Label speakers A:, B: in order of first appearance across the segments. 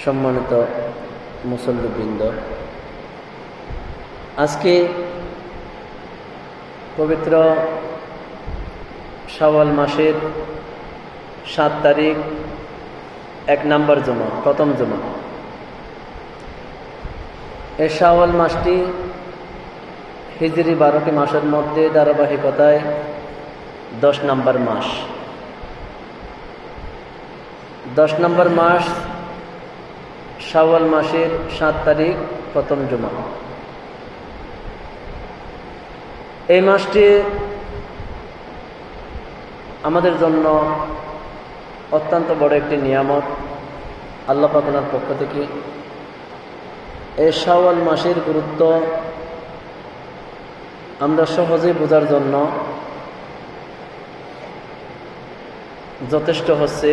A: সম্মানিত মুসল্লিবৃন্দ, আজকে পবিত্র শাওয়াল মাসের 7 তারিখ 1 নম্বর জুমা, প্রথম জুমা। এই শাওয়াল মাসটি হিজরি 12টি মাসের মধ্যে ধারাবাহিকতায় 10 নম্বর মাস। 10 নম্বর মাস শাওয়াল মাসের 7 তারিখ প্রথম জুমা। এই মাসটি আমাদের জন্য অত্যন্ত বড় একটি নিয়ামত আল্লাহ পাকের পক্ষ থেকে। এই শাওয়াল মাসের গুরুত্ব আমরা সহজেই বোঝার জন্য যথেষ্ট হচ্ছে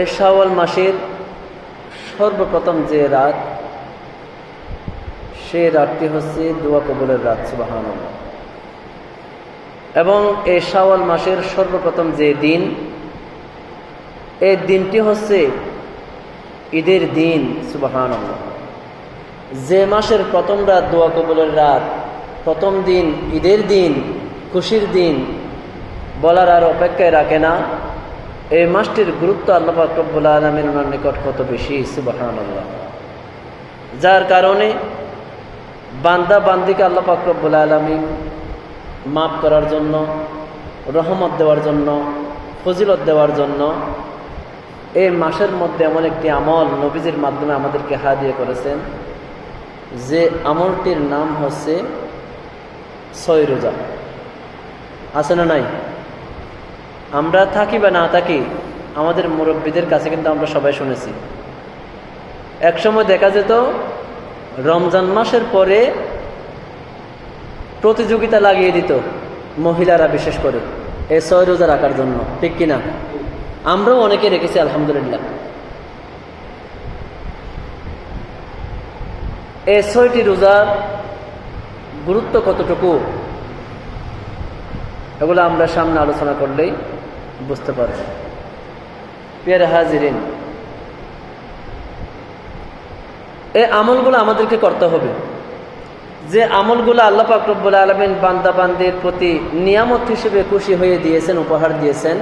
A: এই শাওয়াল মাসের সর্বপ্রথম যে রাত, সেই রাতটি হচ্ছে দোয়া কবুলের রাত, সুবহানাল্লাহ। এবং এই শাওয়াল মাসের সর্বপ্রথম যে দিন, এই দিনটি হচ্ছে ঈদের দিন, সুবহানাল্লাহ। যে মাসের প্রথম রাত দোয়া কবুলের রাত, প্রথম দিন ঈদের দিন, খুশির দিন, বলার আর অপেক্ষায় রাখে না। এই মাসটির গুরুত্ব আল্লাহ পাক রব্বুল আলামিনের নিকট কত বেশি, সুবহানাল্লাহ। যার কারণে বান্দা বান্দিকে আল্লাহ পাক রব্বুল আলামিন মাফ করার জন্য, রহমত দেওয়ার জন্য, ফজিলত দেওয়ার জন্য এই মাসের মধ্যে এমন একটি আমল নবীজির মাধ্যমে আমাদেরকে হাদিয়া করেছেন, যে আমলটির নাম হচ্ছে 6 রোজা। আছে না নাই? আমরা থাকি বা না থাকি, আমাদের মুরব্বীদের কাছে কিন্তু আমরা সবাই শুনেছি। একসময় দেখা যেত রমজান মাসের পরে প্রতিযোগিতা লাগিয়ে দিত মহিলারা, বিশেষ করে এই 6 রোজা রাখার জন্য, ঠিক কিনা? আমরাও অনেকে রেখেছি, আলহামদুলিল্লাহ। এই 6টি রোজার গুরুত্ব কতটুকু, এগুলো আমরা সামনে আলোচনা করলেই বুঝতে পারব। প্রিয় হাজিরিন, এই আমলগুলো আমাদেরকে করতে হবে। যে আমলগুলো আল্লাহ পাক রব্বুল আলামিন বান্দা বান্দির প্রতি নিয়ামত হিসেবে খুশি হয়ে দিয়েছেন, উপহার দিয়েছেন,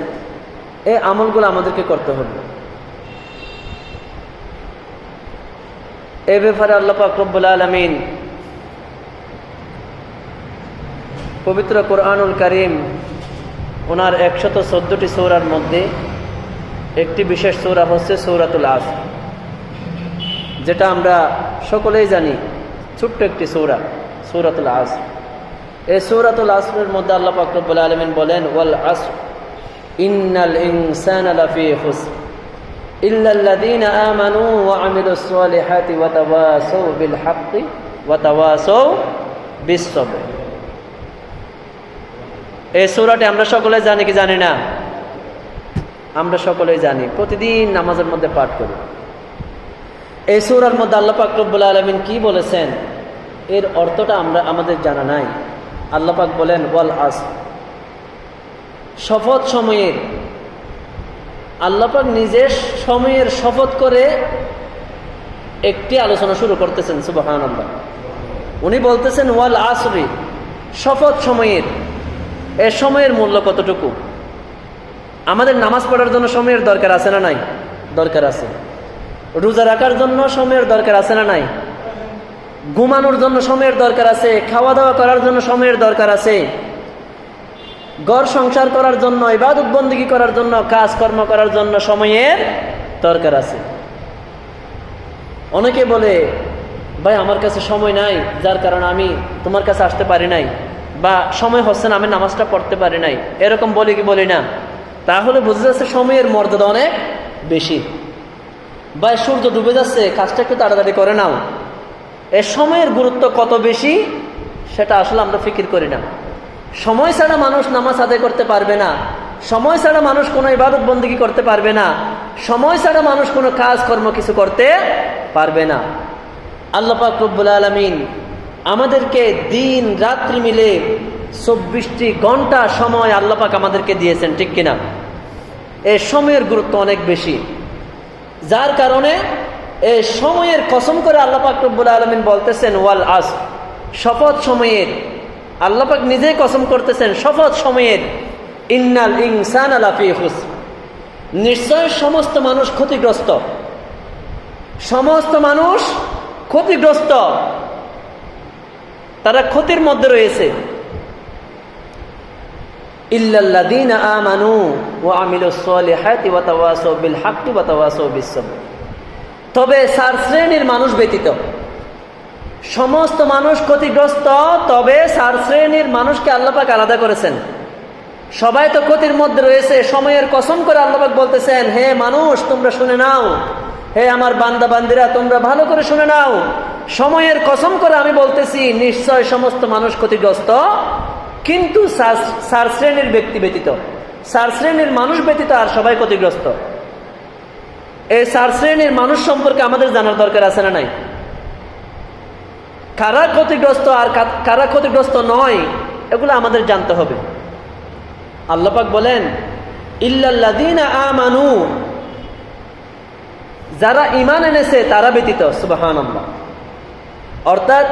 A: এই আমলগুলো আমাদেরকে করতে হবে। এ ব্যাপারে আল্লাহ পাক রব্বুল আলামিন পবিত্র কোরআনুল কারীম ওনার 114টি সূরার মধ্যে একটি বিশেষ সূরা হচ্ছে সূরাতুল আসর, যেটা আমরা সকলেই জানি, ছোট্ট একটি সূরা, সূরাতুল আসর। এই সূরাতুল আসরের মধ্যে আল্লাহ পাক রব্বুল আলামিন বলেন, ওয়াল আসর ইন্নাল ইনসানা লাফি খুসর ইল্লাল্লাযীনা আমানু ওয়া আমিলুস সালিহাতি ওয়া তাওয়াসাউ বিল হাক্কি ওয়া তাওয়াসাউ বিস সবর। এই সূরাটি আমরা সকলে জানি কি জানি না? আমরা সকলেই জানি, প্রতিদিন নামাজের মধ্যে পাঠ করি। এই সূরার মধ্যে আল্লাহ পাক রব্বুল আলামিন কি বলেছেন, এর অর্থটা আমাদের জানা নাই। আল্লাহ পাক বলেন ওয়াল আসর, শপথ সময়ের। আল্লাহ পাক নিজে সময়ের শপথ করে একটি আলোচনা শুরু করতেছেন, সুবহানাল্লাহ। উনি বলতেছেন ওয়াল আসরি, শপথ সময়ের। এই সময়ের মূল্য কতটুকু? আমাদের নামাজ পড়ার জন্য সময়ের দরকার আছে না নাই? দরকার আছে। রোজা রাখার জন্য সময়ের দরকার আছে না নাই? ঘুমানোর জন্য সময়ের দরকার আছে, খাওয়া দাওয়া করার জন্য সময়ের দরকার আছে, ঘর সংসার করার জন্য, ইবাদত বন্দেগী করার জন্য, কাজকর্ম করার জন্য সময়ের দরকার আছে। অনেকে বলে, ভাই আমার কাছে সময় নাই, যার কারণে আমি তোমার কাছে আসতে পারি নাই, বা সময় হচ্ছে না, আমি নামাজটা পড়তে পারি নাই, এরকম বলি কি বলি না? তাহলে বোঝা যাচ্ছে সময়ের মর্যাদা অনেক বেশি। ভাই সূর্য ডুবে যাচ্ছে, কাজটা একটু তাড়াতাড়ি করে নাও। এই সময়ের গুরুত্ব কত বেশি সেটা আসলে আমরা ফিকির করি না। সময় ছাড়া মানুষ নামাজ আদায় করতে পারবে না, সময় ছাড়া মানুষ কোনো ইবাদত বন্দেগী করতে পারবে না, সময় ছাড়া মানুষ কোনো কাজ কর্ম কিছু করতে পারবে না। আল্লাহ পাক রব্বুল আলামিন আমাদেরকে দিন রাত্রি মিলে 24টি ঘন্টা সময় আল্লাহ পাক আমাদেরকে দিয়েছেন, ঠিক কিনা? এই সময়ের গুরুত্ব অনেক বেশি। যার কারণে এই সময়ের কসম করে আল্লাহ পাক রব্বুল আলামিন বলতেছেন ওয়াল আসর, শপথ সময়ের। আল্লাহ পাক নিজেই কসম করতেছেন শপথ সময়ের, ইন্নাল ইনসানা লাফি খুসর, নিশ্চয় সমস্ত মানুষ ক্ষতিগ্রস্ত, সমস্ত মানুষ ক্ষতিগ্রস্ত, তারা ক্ষতির মধ্যে রয়েছে। ইল্লাল্লাযীনা আমানু ওয়া আমিলুস সলিহাতি ওয়া তাওয়াসাউ বিল হাক্কি ওয়া তাওয়াসাউ বিস সাবর, তবে 4 শ্রেণীর মানুষ ব্যতীত সমস্ত মানুষ ক্ষতিগ্রস্ত। তবে 4 শ্রেণীর মানুষকে আল্লাহ পাক আলাদা করেছেন। সবাই তো ক্ষতির মধ্যে রয়েছে। সময়ের কসম করে আল্লাহ পাক বলতেছেন, হে মানুষ তোমরা শুনে নাও, হে আমার বান্দা বান্দিরা তোমরা ভালো করে শুনে নাও, সময়ের কসম করে আমি বলতেছি নিশ্চয় সমস্ত মানুষ ক্ষতিগ্রস্ত, কিন্তু 4 শ্রেণীর ব্যক্তি ব্যতীত, 4 শ্রেণীর মানুষ ব্যতীত আর সবাই ক্ষতিগ্রস্ত। এই 4 শ্রেণীর মানুষ সম্পর্কে আমাদের জানার দরকার আছে না নাই? কারা ক্ষতিগ্রস্ত আর কারা ক্ষতিগ্রস্ত নয়, এগুলো আমাদের জানতে হবে। আল্লাহ পাক বলেন ইল্লাল্লাযীনা আমানু, যারা ঈমান এনেছে তারা ব্যতীত। সুবহানাল্লাহ। অর্থাৎ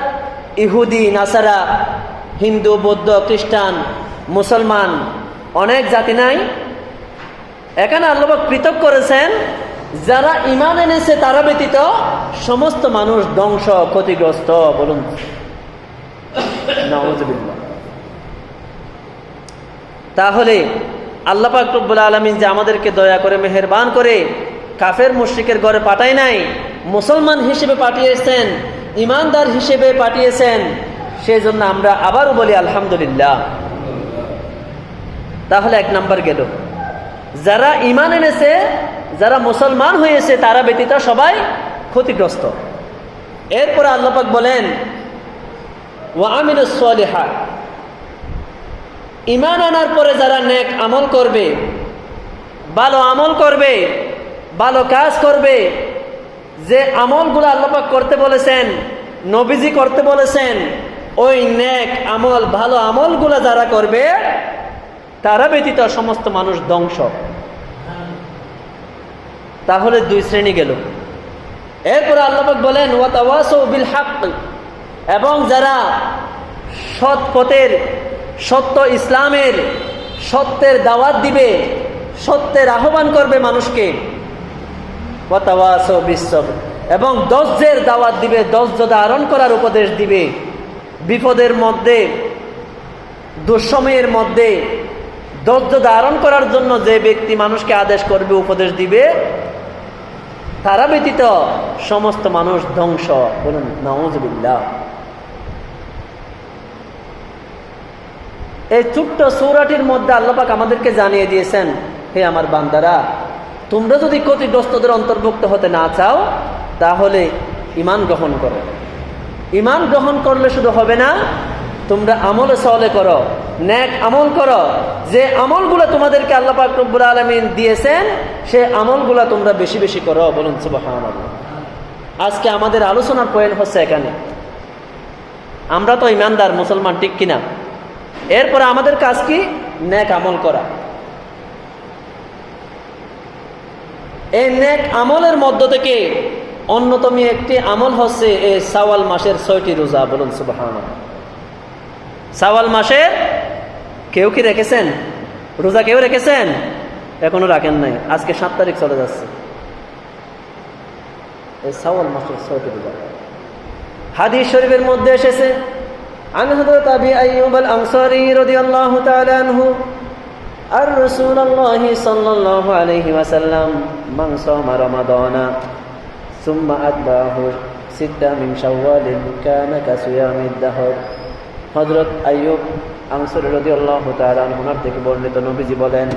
A: ইহুদি, নাসারা, হিন্দু, বৌদ্ধ, খ্রিস্টান, মুসলমান, অনেক জাতি নাই, এখানে আল্লাহ পাক পৃথক করেছেন যারা ঈমান এনেছে তারা ব্যতীত সমস্ত মানুষ ধ্বংস, ক্ষতিগ্রস্ত। বলুন নাউযুবিল্লাহ। তাহলে আল্লাহ পাক রব্বুল আলামিন যে আমাদেরকে দয়া করে মেহেরবান করে কাফের মুশরিকের ঘরে পাঠায় নাই, মুসলমান হিসেবে পাঠিয়েছেন, ঈমানদার হিসেবে পাঠিয়েছেন, সেই জন্য আমরা আবারও বলি আলহামদুলিল্লাহ। তাহলে 1 নাম্বার গেল, যারা ঈমান এনেছে, যারা মুসলমান হয়েছে তারা ব্যতীত সবাই ক্ষতিগ্রস্ত। এরপর আল্লাহ পাক বলেন ওয়া আমিলুস সলিহাত, ঈমান আনার পরে যারা নেক আমল করবে, ভালো আমল করবে, ভালো কাজ করবে, যে আমলগুলো আল্লাহ পাক করতে বলেছেন, নবীজি করতে বলেছেন, ওই নেক আমল, ভালো আমলগুলো যারা করবে তারা ব্যতীত সমস্ত মানুষ ধ্বংস। তাহলে 2 শ্রেণী গেল। এরপর আল্লাহ পাক বলেন ওয়া তাওয়াসাউ বিল হক, এবং যারা সৎ পথের, সত্য ইসলামের, সত্যের দাওয়াত দিবে, সত্যের আহ্বান করবে মানুষকে, ওয়া তাওয়াসাউ বিস সবর, এবং ধৈর্যের দাওয়াত দিবে, ধৈর্য ধারণ করার উপদেশ দিবে। বিপদের মধ্যে, দুঃসময়ের মধ্যে ধৈর্য ধারণ করার জন্য যে ব্যক্তি মানুষকে আদেশ করবে, উপদেশ দিবে, তারা ব্যতীত সমস্ত মানুষ ধ্বংস। বলুন নাউযুবিল্লাহ। এই ছোট্ট সূরাটির মধ্যে আল্লাহ পাক আমাদেরকে জানিয়ে দিয়েছেন, হে আমার বান্দারা, তোমরা যদি ক্ষতিগ্রস্তদের অন্তর্ভুক্ত হতে না চাও তাহলে ঈমান গ্রহণ করো। ঈমান গ্রহণ করলে শুধু হবে না, তোমরা আমল সালেহ করো, নেক আমল করো। যে আমলগুলো তোমাদেরকে আল্লাহ পাক রব্বুল আলামিন দিয়েছেন সেই আমলগুলো তোমরা বেশি বেশি করো। বলুন সুবহানাল্লাহ। আজকে আমাদের আলোচনার পয়েন্ট হচ্ছে এখানে, আমরা তো ঈমানদার মুসলমান, ঠিক কিনা? এরপরে আমাদের কাজ কি? নেক আমল করা। এই নেক আমলের মধ্য থেকে অন্যতম একটি আমল হচ্ছে এই শাওয়াল মাসের 6টি রোজা। বলুন সুবহানাল্লাহ। শাওয়াল মাসের কেউ কি রেখেছেন রোজা? কেউ রেখেছেন? এখনো রাখেন নাই। আজকে 7 তারিখ চলে যাচ্ছে। এই শাওয়াল মাসের 6টি রোজা হাদিস শরীফের মধ্যে এসেছে, عن حضرة أبي أيوب الأنصاري رضي الله تعالى عنه عن رسول الله صلى الله عليه وسلم من صام رمضان ثم أتبعه 6 من شوال كان كصيام الدهر। হযরত আইয়ুব আনসারী রাদিয়াল্লাহু তাআলা আনহু থেকে বর্ণিত, নবীজি বলেন,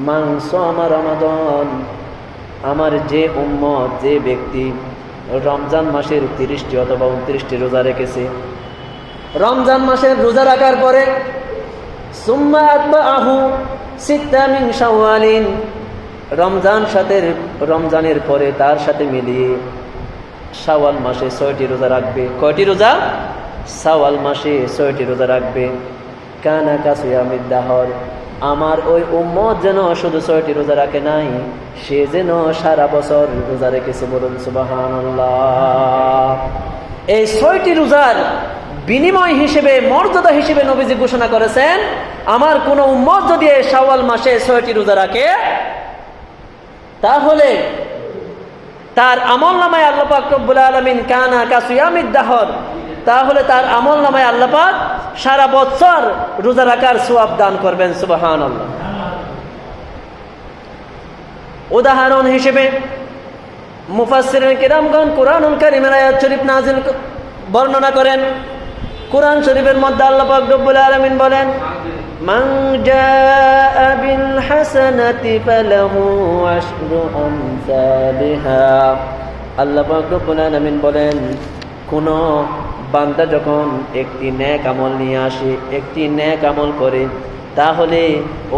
A: মান সামা রমাদান, আমার যে উম্মত, যে ব্যক্তি রমজান মাসের 30টি অথবা 29টি রোজা রেখেছে, রমজান মাসের রোজা রাখার পরে সুম্মা আতবাহু 6 মিন শাওয়ালিন, রমজানের পরে তার সাথে মিলিয়ে শাওয়াল মাসে 6টি রোজা রাখবে। কয়টি রোজা? শাওয়াল মাসে 6টি রোজা রাখবে। কানা কাসিয়ামিদ দাহর, আমার ওই উম্মত যেন শুধু 6টি রোজা রাখে নাই, সে যেন সারা বছর রোজা রেখেছে। বলুন সুবহানাল্লাহ। এই 6টি রোজার বিনিময় হিসেবে, মর্যাদা হিসেবে নবীজি ঘোষণা করেছেন, আমার কোন উম্মত যদি এই শাওয়াল মাসে 6টি রোজা রাখে, তাহলে তার আমল নামায় আল্লাহ পাক রব্বুল আলামিন কানা কাসিয়ামিদ দাহর, তাহলে তার আমল নামায় আল্লাহ পাক সারা বছর রোজা রাখার সওয়াব দান করবেন। সুবহানাল্লাহ। উদাহরণ হিসেবে মুফাসসিরিন কিরামগণ কুরআনুল কারীমের আয়াত শরীফ নাযিল বর্ণনা করেন। কুরআন শরীফের মধ্যে আল্লাহ পাক রব্বুল আলামিন বলেন, মান জাআ বিল হাসানাতি ফালাহু আশরু আমসালিহা। আল্লাহ পাক রব্বুল আলামিন বলেন, কোন বান্দা যখন একটি নেক আমল নিয়ে আসে, একটি নেক আমল করে, তাহলে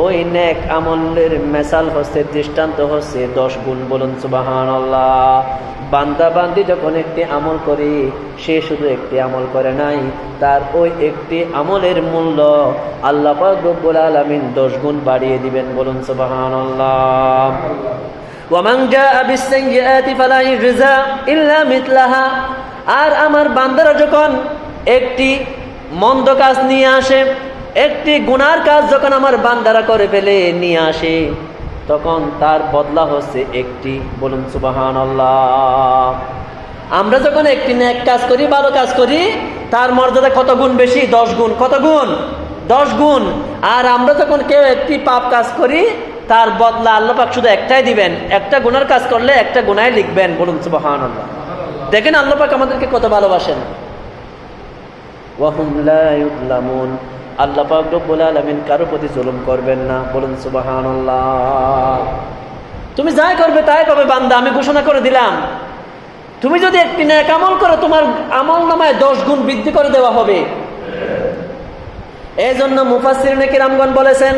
A: ওই নেক আমলের মেসাল হচ্ছে, দৃষ্টান্ত হচ্ছে 10 গুণ। বলুন সুবহানাল্লাহ। বান্দা বান্দি যখন একটি আমল করে, সে শুধু একটি আমল করে নাই, তার ওই একটি আমলের মূল্য আল্লাহ পাক রব্বুল আলামিন 10 গুণ বাড়িয়ে দিবেন। বলুন সুবহানাল্লাহ। ওয়ামান জাআ বিস-সাইয়্যাতি ফালা ইউজা ইল্লা মিথলাহা। আর আমার বান্দারা যখন একটি মন্দ কাজ নিয়ে আসে, একটি গুনার কাজ যখন আমার বান্দারা করে ফেলে নিয়ে আসে, তখন তার বদলা হচ্ছে একটি। বলুন সুবহানাল্লাহ। আমরা যখন একটি নেক কাজ করি, ভালো কাজ করি, তার মর্যাদা কত গুণ বেশি? 10 গুণ। কত গুণ? 10 গুণ। আর আমরা যখন কেউ একটি পাপ কাজ করি, তার বদলা আল্লাহ পাক শুধু একটাই দিবেন। একটা গুনার কাজ করলে একটা গুনায় লিখবেন। বলুন সুবহানাল্লাহ। দেখেন আল্লাহ পাক আমাদেরকে কত ভালোবাসেন। ওয়া হুম লা ইউযলামুন। আল্লাহ পাক রব্বুল আলামিন কারো প্রতি জুলুম করবেন না। বলুন সুবহানাল্লাহ। তুমি যাই করবে তাই পাবে বান্দা, আমি ঘোষণা করে দিলাম। তুমি যদি একটি নেক আমল করো, তোমার আমল নামায় 10 গুণ বৃদ্ধি করে দেওয়া হবে। এই জন্য মুফাসসিরিন কিরামগণ বলেছেন,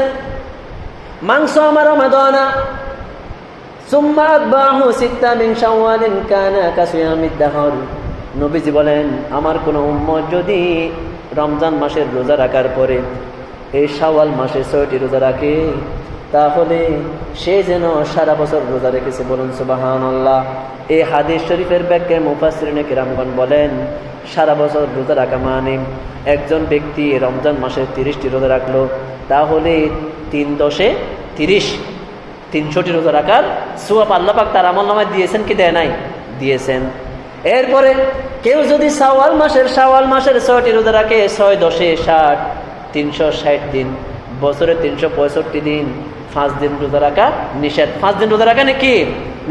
A: মান সামা রমাদানা সুম্মা আতবাহু সিত্তা মিন শাওয়ালিন কানা কাসিয়ামিদ দাহর। নবীজি বলেন, আমার কোন উম্মত যদি রমজান মাসের রোজা রাখার পরে এই শাওয়াল মাসে 6টি রোজা রাখে, তাহলে সে যেন সারা বছর রোজা রেখেছে। বলুন সুবহানাল্লাহ। এই হাদিস শরীফের ব্যাখ্যায় মুফাসসিরিন কিরামগণ বলেন, সারা বছর রোজা রাখা মানে একজন ব্যক্তি রমজান মাসে 30টি রোজা রাখলো, তাহলে 3 × 10 = 30, 300টি রোজা রাখার সওয়াব আল্লাহ পাক তার আমলনামায় দিয়েছেন কি দেয় নাই? দিয়েছেন। এরপরে কেউ যদি শাওয়াল মাসের 6টি রোজা রাখে, 6 × 10 = 60, 360 দিন, বছরে 365 দিন, 5 দিন রোজা রাখা নিষেধ। 5 দিন রোজা রাখা নাকি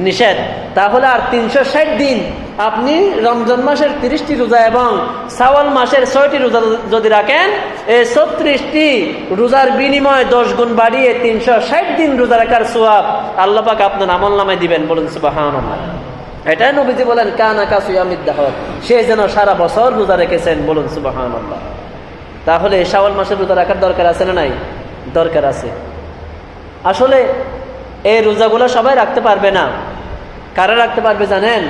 A: নিষেধ। তাহলে আর 360 দিন আপনি রমজান মাসের 30টি রোজা এবং শাওয়াল মাসের 6টি রোজা যদি রাখেন, এই 36টি রোজার বিনিময়ে 10 গুণ বাড়িয়ে 360 দিন রোজা রাখার সওয়াব আল্লাহ পাক আপনার আমলনামায় দিবেন। বলুন সুবহানাল্লাহ। এটাই নবীজি বলেন, কানা কাসিয়ামিদ দাহর, সে যেন সারা বছর রোজা রেখেছেন। বলুন সুবহানাল্লাহ। তাহলে শাওয়াল মাসের রোজা রাখার দরকার আছে না নাই? দরকার আছে। আসলে এই রোজাগুলো সবাই রাখতে পারবে না। কারা রাখতে পারবে জানেন?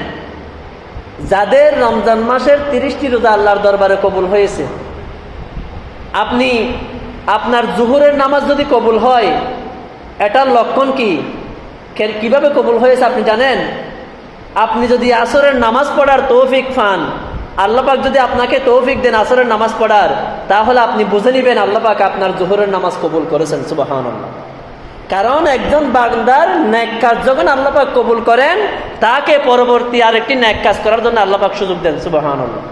A: যাদের রমজান মাসের 30টি রোজা আল্লাহর দরবারে কবুল হয়েছে। আপনি আপনার জোহরের নামাজ যদি কবুল হয়, এটার লক্ষণ কি? কিভাবে কবুল হয়েছে আপনি জানেন? আপনি যদি আসরের নামাজ পড়ার তৌফিক পান, আল্লাহ পাক যদি আপনাকে তৌফিক দেন আসরের নামাজ পড়ার, তাহলে আপনি বুঝে নেবেন আল্লাহ পাক আপনার জোহরের নামাজ কবুল করেছেন। সুবহানাল্লাহ। কারণ একজন বান্দার নেক কাজ যখন আল্লাহ পাক কবুল করেন, তাকে পরবর্তী আরেকটি নেক কাজ করার জন্য আল্লাহ পাক সুযোগ দেন। সুবহানাল্লাহ।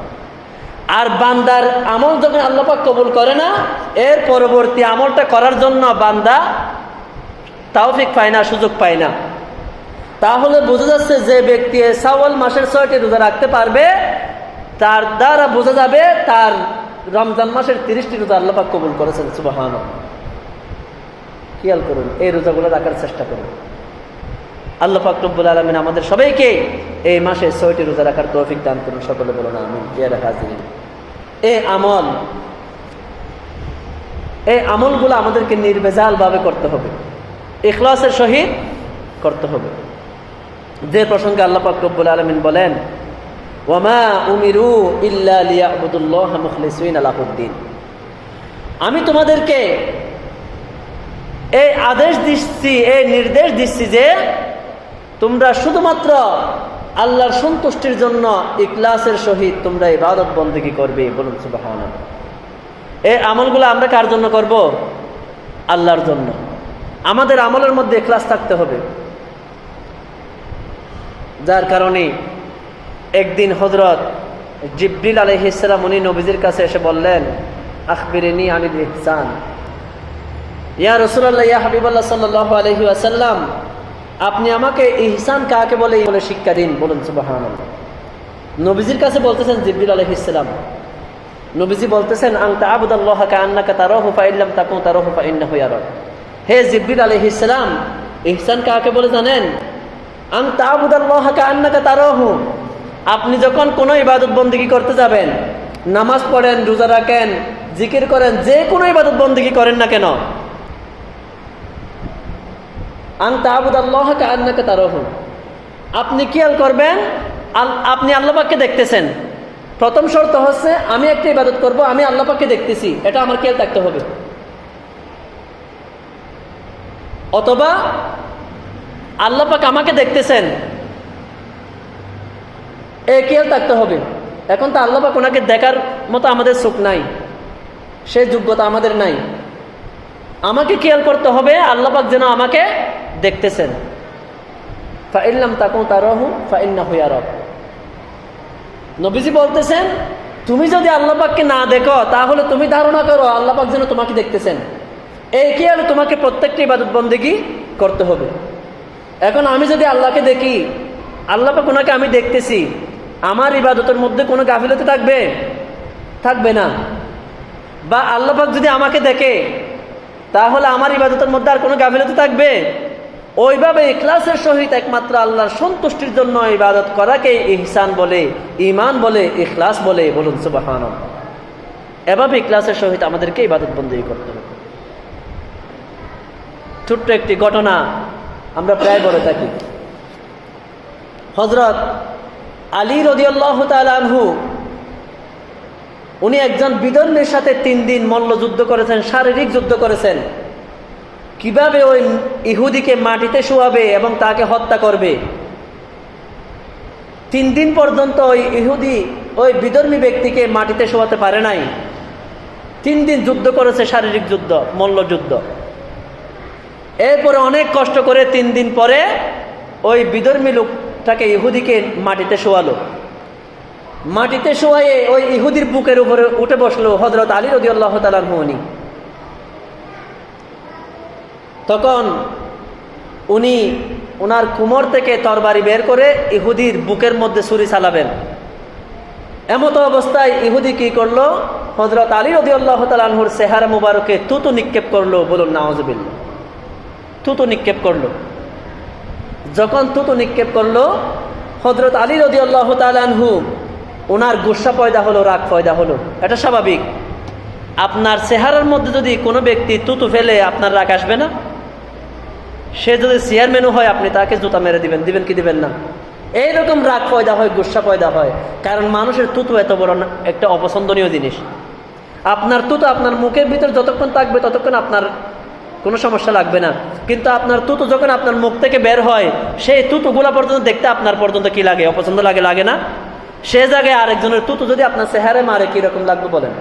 A: আর বান্দার আমল যখন আল্লাহ পাক কবুল করে না, এর পরবর্তী আমলটা করার জন্য বান্দা তৌফিক পায় না, সুযোগ পায় না। তাহলে বোঝা যাচ্ছে যে ব্যক্তি শাওয়াল মাসের 6টি রোজা রাখতে পারবে, তার দ্বারা বোঝা যাবে তার রমজান মাসের 30টি রোজা আল্লাহ পাক কবুল করেছেন। সুবহানাল্লাহ। খেয়াল করুন, এই রোজাগুলো রাখার চেষ্টা করুন। আল্লাহ পাক রব্বুল আলামিন আমাদের সবাইকে এই মাসে 6টি রোজা রাখার তৌফিক দান করুন। সকলে বলুন আমিন। এই আমলগুলো আমাদেরকে নির্ভেজাল ভাবে করতে হবে, ইখলাসের সহিত করতে হবে। যে প্রসঙ্গে আল্লাহ পাক রব্বুল আলামিন বলেন, ওয়ামা উমিরু ইল্লা লিয়াবুদুল্লাহ মুখলিসিনা লাহুদ্দিন। আমি তোমাদেরকে এই আদেশ দিচ্ছি, এই নির্দেশ দিচ্ছি যে তোমরা শুধুমাত্র আল্লাহর সন্তুষ্টির জন্য ইখলাসের সহিত তোমরা ইবাদত বন্দেগী করবে। বলুন সুবহানাল্লাহ। এই আমলগুলো আমরা কার জন্য করব? আল্লাহর জন্য। আমাদের আমলের মধ্যে ইখলাস থাকতে হবে। যার কারণে একদিন হযরত জিবরিল আলাইহিস সালাম উনি নবীজির কাছে এসে বললেন, আখবিরনি আনিল ইহসান। ইয়া রাসূলুল্লাহ, ইয়া হাবিবাল্লাহ সাল্লাল্লাহু আলাইহি ওয়াসাল্লাম, আপনি আমাকে ইহসান কাকে বলে শিক্ষা দিন। বলুন সুবহানাল্লাহ। নবীজির কাছে বলতেছেন জিবরিল আলাইহিস সালাম, নবীজি বলতেছেন, আনতা আবুদাল্লাহ কাআন্নাকা তারাহু ফাইন লাম তাকুন তারাহু ফাইন্নাহু ইয়ারাক। হে জিবরিল আলাইহিস সালাম, ইহসান কাকে বলে জানেন? আনতা আবুদাল্লাহ কাআন্নাকা তারাহু। আপনি যখন কোনো ইবাদত বন্দেগী করতে যাবেন, নামাজ পড়েন, রোজা রাখেন, জিকির করেন, যে কোনো ইবাদত বন্দেগী করেন না কেন, আনতা আবুদাল্লাহ কাআন্নাকা তারাহু, আপনি খেয়াল করবেন আপনি আল্লাহ পাককে দেখতেছেন। প্রথম শর্ত হচ্ছে আমি একটা ইবাদত করব, আমি আল্লাহ পাককে দেখতেছি, এটা আমার খেয়াল থাকতে হবে। অথবা আল্লাহ পাক আমাকে দেখতেছেন, এই খেয়াল থাকতে হবে। এখন তো আল্লাহ পাক ওনাকে দেখার মতো আমাদের চোখ নাই, সেই যোগ্যতা আমাদের নাই। আমাকে খেয়াল করতে হবে আল্লাহ পাক যেন আমাকে দেখতেছেন। ফাইন লাম তাকুন তারাহু ফাইন্নাহু ইয়ারাক। নবীজি বলতেছেন, তুমি যদি আল্লাহ পাককে না দেখো তাহলে তুমি ধারণা করো আল্লাহ পাক যেন তোমাকে দেখতেছেন। এই খেয়াল তোমাকে প্রত্যেকটা ইবাদত বন্দেগী করতে হবে। এখন আমি যদি আল্লাহকে দেখি, আল্লাহ পাক ওনাকে আমি দেখতেছি, আমার ইবাদতের মধ্যে কোনো গাফিলতি থাকবে? থাকবে না। বা আল্লাহ পাক যদি আমাকে দেখে তাহলে আমার ইবাদতের মধ্যে আর কোনো গাফিলতি থাকবে? ওইভাবে ইখলাসের সহিত একমাত্র আল্লাহর সন্তুষ্টির জন্য ইবাদত করাকে ইহসান বলে, ঈমান বলে, ইখলাস বলে। বলুন সুবহানাল্লাহ। এভাবে ইখলাসের সহিত আমাদেরকে ইবাদত বন্দেগী করতে হবে। ছোট্ট একটি ঘটনা আমরা প্রায় বলে থাকি। হযরত আলী রাদিয়াল্লাহু তাআলা আনহু, উনি একজন বিধর্মীর সাথে 3 দিন মল্লযুদ্ধ করেছেন, শারীরিক যুদ্ধ করেছেন। কিভাবে ওই ইহুদিকে মাটিতে শোয়াবে এবং তাকে হত্যা করবে। 3 দিন পর্যন্ত ওই ইহুদি ওই বিধর্মী ব্যক্তিকে মাটিতে শোয়াতে পারে নাই। 3 দিন যুদ্ধ করেছে, শারীরিক যুদ্ধ, মল্লযুদ্ধ। এরপরে অনেক কষ্ট করে 3 দিন পরে ওই বিধর্মী লোকটাকে, ইহুদিকে মাটিতে শোয়ালো। মাটিতে শোয়ায়ে ওই ইহুদির বুকের উপরে উঠে বসলো হযরত আলী রাদিয়াল্লাহু তাআলা আনহু। তখন উনি ওনার কোমর থেকে তরবারি বের করে ইহুদির বুকের মধ্যে ছুরি চালাবেন। এমত অবস্থায় ইহুদি কি করলো? হযরত আলী রাদিয়াল্লাহু তাআলা আনহুর চেহারা মুবারকে থুতু নিক্ষেপ করলো। বলুন নাউজুবিল্লাহ। থুতু নিক্ষেপ করলো। যখন থুতু নিক্ষেপ করলো, হযরত আলী রাদিয়াল্লাহু তাআলা আনহু ওনার গুসা পয়দা হলো, রাগ পয়দা হলো। এটা স্বাভাবিক। আপনার চেহারার মধ্যে যদি কোনো ব্যক্তি থুতু ফেলে আপনার রাগ আসবে না? সে যদি চেয়ারম্যানও হয় আপনি তাকে জুতা মেরে দিবেন, দিবেন কি দিবেন না? এইরকম রাগ পয়দা হয়, গুসা পয়দা হয়। কারণ মানুষের থুতু এত বড় একটা অপছন্দনীয় জিনিস। আপনার থুতু আপনার মুখের ভিতর যতক্ষণ থাকবে ততক্ষণ আপনার কোনো সমস্যা লাগবে না। কিন্তু আপনার থুতু যখন আপনার মুখ থেকে বের হয়, সেই থুতুগুলা পর্যন্ত দেখতে আপনার পর্যন্ত কি লাগে? অপছন্দ লাগে, লাগে না? সে জায়গায় আরেকজনের থুতু যদি আপনার চেহারায় মারে কিরকম লাগবে বলেন?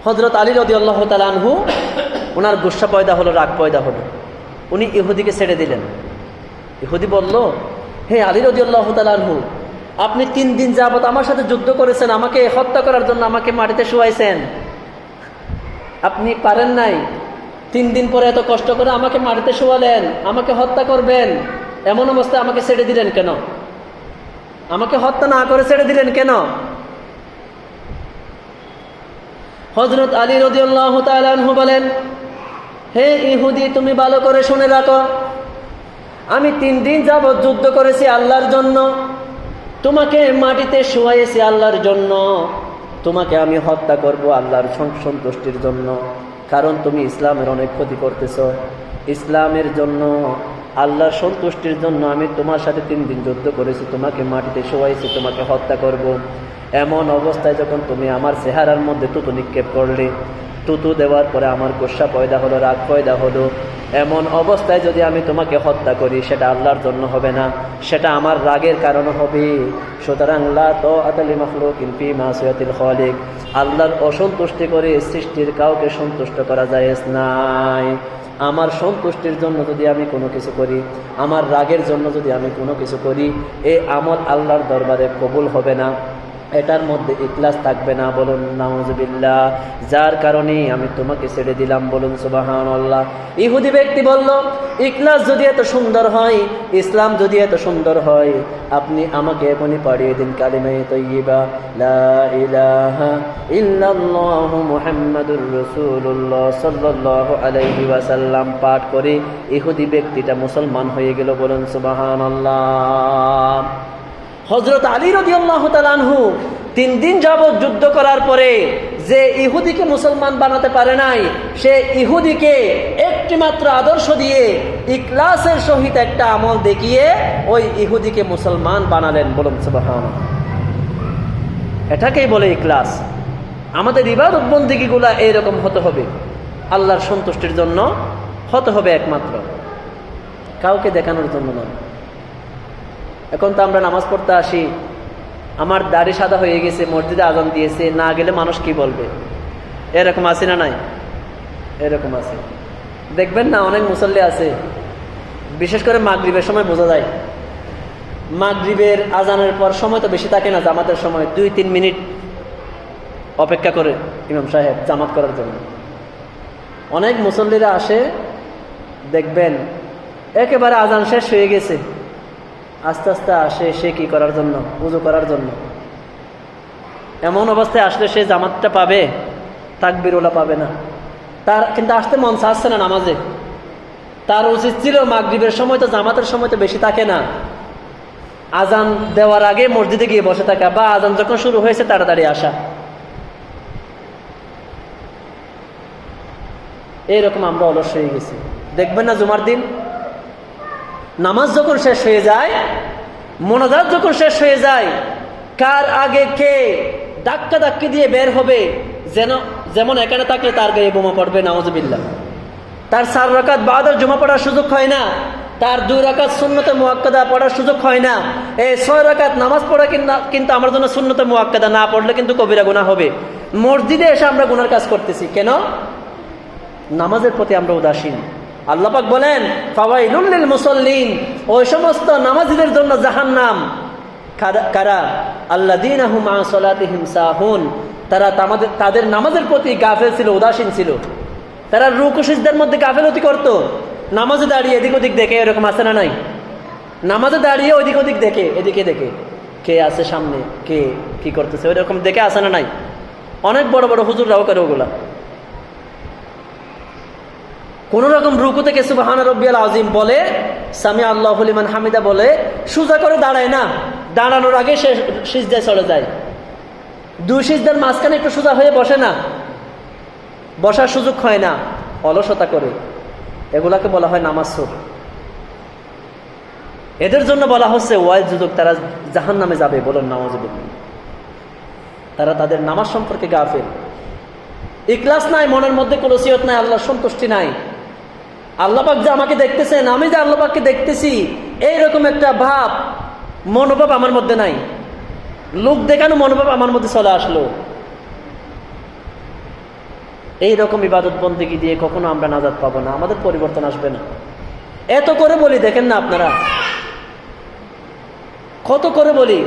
A: হযরত আলী রাদিয়াল্লাহু তাআলা আনহু ওনার গুসা পয়দা হলো, রাগ পয়দা হলো। উনি ইহুদিকে ছেড়ে দিলেন। ইহুদি বলল, হে আলী রাদিয়াল্লাহু তাআলা আনহু, আপনি 3 দিন যাবত আমার সাথে যুদ্ধ করেছেন, আমাকে হত্যা করার জন্য আমাকে মাটিতে শুয়াইছেন, আপনি পারেন নাই। 3 দিন পরে এত কষ্ট করে আমাকে মাটিতে শোয়ালেন, আমাকে হত্যা করবেন, এমন অবস্থায় আমাকে ছেড়ে দিলেন কেন? আমাকে হত্যা না করে ছেড়ে দিলেন কেন? হযরত আলী রাদিয়াল্লাহু তাআলা আনহু বলেন, হে ইহুদি, তুমি ভালো করে শুনে রাখো, আমি 3 দিন যাবত যুদ্ধ করেছি আল্লাহর জন্য, তোমাকে মাটিতে শুয়াইছি আল্লাহর জন্য, তোমাকে আমি হত্যা করব আল্লাহর সন্তুষ্টির জন্য। কারণ তুমি ইসলামের অনেক ক্ষতি করতেছ। ইসলামের জন্য, আল্লাহর সন্তুষ্টির জন্য আমি তোমার সাথে 3 দিন যুদ্ধ করেছি, তোমাকে মাটিতে শোয়াইছি, তোমাকে হত্যা করব। এমন অবস্থায় যখন তুমি আমার চেহারার মধ্যে থুতু নিক্ষেপ করলে, তুতু দেওয়ার পরে আমার গোসা পয়দা হলো, রাগ পয়দা হলো, এমন অবস্থায় যদি আমি তোমাকে হত্যা করি সেটা আল্লাহর জন্য হবে না, সেটা আমার রাগের কারণে হবে। সুতরাং লা তাআতা লিমাখলুকিন ফি মাসিয়াতিল খালিক, আল্লাহর অসন্তুষ্টি করে সৃষ্টির কাউকে সন্তুষ্ট করা জায়েজ নাই। আমার সন্তুষ্টির জন্য যদি আমি কোনো কিছু করি, আমার রাগের জন্য যদি আমি কোনো কিছু করি, এই আমল আল্লাহর দরবারে কবুল হবে না, এটার মধ্যে ইখলাস থাকবে না। বলুন নাউজুবিল্লাহ। যার কারণে আমি তোমাকে ছেড়ে দিলাম। বলুন সুবহানাল্লাহ। ইহুদি ব্যক্তি বলল, ইখলাস যদি এত সুন্দর হয়, ইসলাম যদি এত সুন্দর হয়, আপনি আমাকে এখনই পাঠিয়ে দিন কালিমায়ে তাইয়্যিবা লা ইলাহা ইল্লাল্লাহু মুহাম্মাদুর রাসূলুল্লাহ সাল্লাল্লাহু আলাইহি ওয়াসাল্লাম পাঠ করে ইহুদি ব্যক্তিটা মুসলমান হয়ে গেল। বলুন সুবহানাল্লাহ। হযরত আলী রাদিয়াল্লাহু তাআলা আনহু 3 দিন যাবত যুদ্ধ করার পরে যে ইহুদিকে মুসলমান বানাতে পারে নাই, সে ইহুদিকে একটি মাত্র আদর্শ দিয়ে ইখলাসের সহিত একটা আমল দেখিয়ে ওই ইহুদিকে মুসলমান বানালেন। বলুন সুবহানাল্লাহ। এটাকেই বলে ইখলাস। আমাদের ইবাদত বন্দেগীগুলা এইরকম হতে হবে, আল্লাহর সন্তুষ্টির জন্য হতে হবে একমাত্র, কাউকে দেখানোর জন্য নয়। এখন তো আমরা নামাজ পড়তে আসি, আমার দাড়ি সাদা হয়ে গেছে, মসজিদে আজান দিয়েছে, না গেলে মানুষ কি বলবে, এরকম আছে না নাই? এরকম আছে। দেখবেন না অনেক মুসল্লি আছে, বিশেষ করে মাগরিবের সময় বোঝা যায়। মাগরিবের আজানের পর সময় তো বেশি থাকে না, জামাতের সময় 2-3 মিনিট অপেক্ষা করে ইমাম সাহেব জামাত করার জন্য। অনেক মুসল্লিরা আসে, দেখবেন একেবারে আজান শেষ হয়ে গেছে, আস্তে আস্তে আসে সে কি করার জন্য? ওযু করার জন্য। এমন অবস্থায় আসলে সে জামাতটা পাবে? তাকবীরওয়ালা পাবে না। তার কিন্তু আসতে মন চাচ্ছে না নামাজে। তার উচিত ছিল মাগরিবের সময় তো, জামাতের সময় তো বেশি থাকে না, আজান দেওয়ার আগে মসজিদে গিয়ে বসে থাকা, বা আজান যখন শুরু হয়েছে তাড়াতাড়ি আসা। এইরকম আমরা অলস হয়ে গেছি। দেখবেন না জুমার দিন নামাজ যখন শেষ হয়ে যায়, মোনাজাত যখন শেষ হয়ে যায়, কার আগে কে ধাক্কা ধাক্কি দিয়ে বের হবে, যেমন এখানে থাকলে তার গায়ে বোমা পড়বে, নাউজুবিল্লাহ। তার 4 রাকাত বাদের জমা পড়ার সুযোগ হয় না, তার 2 রাকাত সুন্নতে মুআক্কাদা পড়ার সুযোগ হয় না। এই 6 রাকাত নামাজ পড়া কিন্তু আমার জন্য সুন্নতে মুআক্কাদা না পড়লে কিন্তু কবিরা গুনাহ হবে। মসজিদে এসে আমরা গুনার কাজ করতেছি কেন? নামাজের প্রতি আমরা উদাসীন। আল্লাহ পাক বলেন, ফাওয়াইলুল লিল মুসাল্লিন, ওই সমস্ত নামাজীদের জন্য জাহান্নাম। কারা? আল্লাযীনা হুম আন সালাতিহিম সাহুন, তারা তাদের নামাজের প্রতি গাফেল ছিল, উদাসীন ছিল। তারা রুকু সিজদার মধ্যে গাফেলতি করত, নামাজে দাঁড়িয়ে এদিক ওদিক দেখে। এরকম আছে না নাই? নামাজে দাঁড়িয়ে ওদিক ওদিক দেখে, এদিকে দেখে কে আছে সামনে, কে কি করতেছে, ওইরকম দেখে আছে না নাই? অনেক বড় বড় হুজুররাও করে ওগুলা। কোন রকম রুকু থেকে সুবহানা রাব্বিয়াল আযীম বলে, সামি আল্লাহু লিমান হামিদা বলে, সোজা করে দাঁড়ায় না, দাঁড়ানোর আগে সে সিজদায় চলে যায়। 2 সিজদার মাঝখানে একটু সোজা হয়ে বসে না, বসার সুযোগ হয় না, অলসতা করে। এগুলাকে বলা হয় নামাজসুর। এদের জন্য বলা হচ্ছে ওয়াইজ যুজক, তারা জাহান্নামে যাবে। বলুন নাউজুবিল্লাহ। তারা তাদের নামাজ সম্পর্কে গাফেল। ইখলাস নাই মনের মধ্যে, কলসিয়ত নাই, আল্লাহর সন্তুষ্টি নাই। আল্লাহ পাক যে আমাকে দেখতেছেন, আমি যে আল্লাহ পাককে দেখতেছি, এইরকম একটা ভাব, মনোভাব আমার মধ্যে নাই। লোক দেখানো মনোভাব আমার মধ্যে চলে আসলো। এইরকম ইবাদত বন্দেগী দিয়ে কখনো আমরা নাজাত পাবো না, আমাদের পরিবর্তন আসবে না। এত করে বলি, দেখেন না আপনারা, কত করে বলি,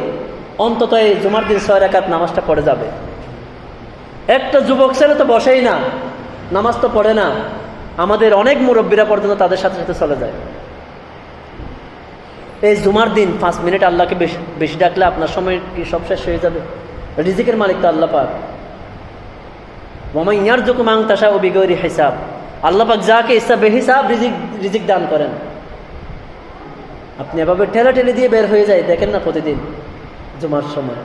A: অন্তত এই জুমার দিন 6 রাকাত নামাজটা পড়ে যাবে। একটা যুবক ছেলে তো বসেই না, নামাজ তো পড়ে না। আমাদের অনেক মুরব্বীরা পর্যন্ত তাদের সাথে সাথে চলে যায়। এই জুমার দিন 5 মিনিট আল্লাহকে বেশি ডাকলে আপনার সময় কি সব শেষ হয়ে যাবে? রিজিকের মালিক তো আল্লাহ পাক। ওয়া মান ইয়ারযুকু মান তাশাউ বিগাইরি হিসাব, আল্লাহ পাক যাকে ইচ্ছা বেহিসাব রিজিক দান করেন। আপনি এভাবে ঠেলাঠেলি দিয়ে বের হয়ে যায়, দেখেন না প্রতিদিন জুমার সময়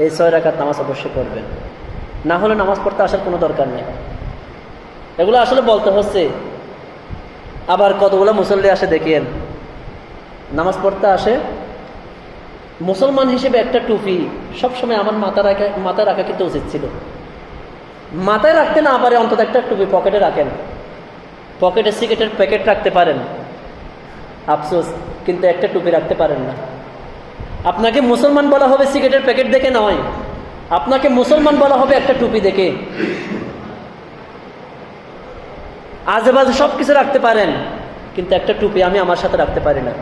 A: এই 6 রাকাত নামাজ অবশ্যই পড়বেন। না হলে নামাজ পড়তে আসার কোনো দরকার নেই। এগুলো আসলে বলতে হচ্ছে। আবার কতগুলো মুসল্লি আসে দেখেন, নামাজ পড়তে আসে, মুসলমান হিসেবে একটা টুপি সবসময় আমার মাথা রাখা কিন্তু উচিত ছিল। মাথায় রাখতে না পারে অন্তত একটা টুপি পকেটে রাখেন, পকেটে সিগারেটের প্যাকেট রাখতে পারেন, আফসোস, কিন্তু একটা টুপি রাখতে পারেন না। আপনাকে মুসলমান বলা হবে সিগারেটের প্যাকেট দেখে নয়, আপনাকে মুসলমান বলা হবে একটা টুপি দেখে। আজেবাজে সব কিছু রাখতে পারেন, কিন্তু একটা টুপি আমি আমার সাথে রাখতে পারি না।